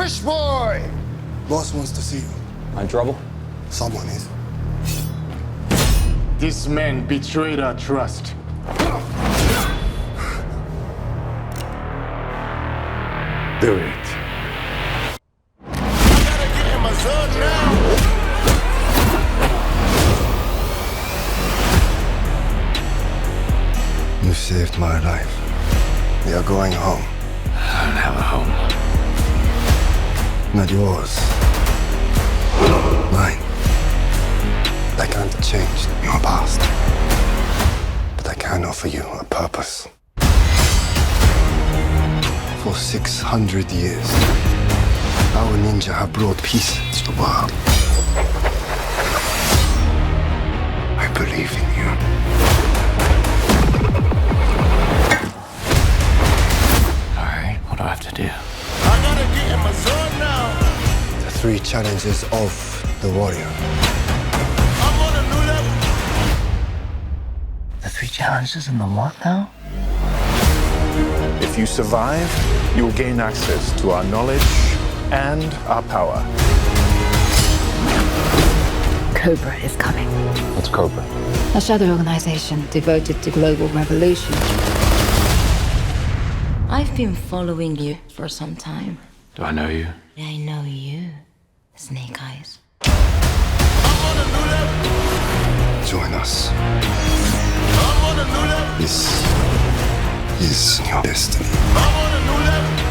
Wish boy! Boss wants to see you. In trouble? Someone is. This man betrayed our trust. Do it. You saved my life. We are going home. I don't have a home. Not yours. Mine. I can't change your past. But I can offer you a purpose. For 600 years, our ninja have brought peace to the world. I believe in you. All right, what do I have to do? I gotta get in my zone now. The 3 challenges of the warrior. I'm on a new level. The 3 challenges and the what now? If you survive, you will gain access to our knowledge and our power. Cobra is coming. What's Cobra? A shadow organization devoted to global revolution. I've been following you for some time. Do I know you? I know you, Snake Eyes. I'm on a new level. Join us. I'm on a new level. This is your destiny. I'm on a new level.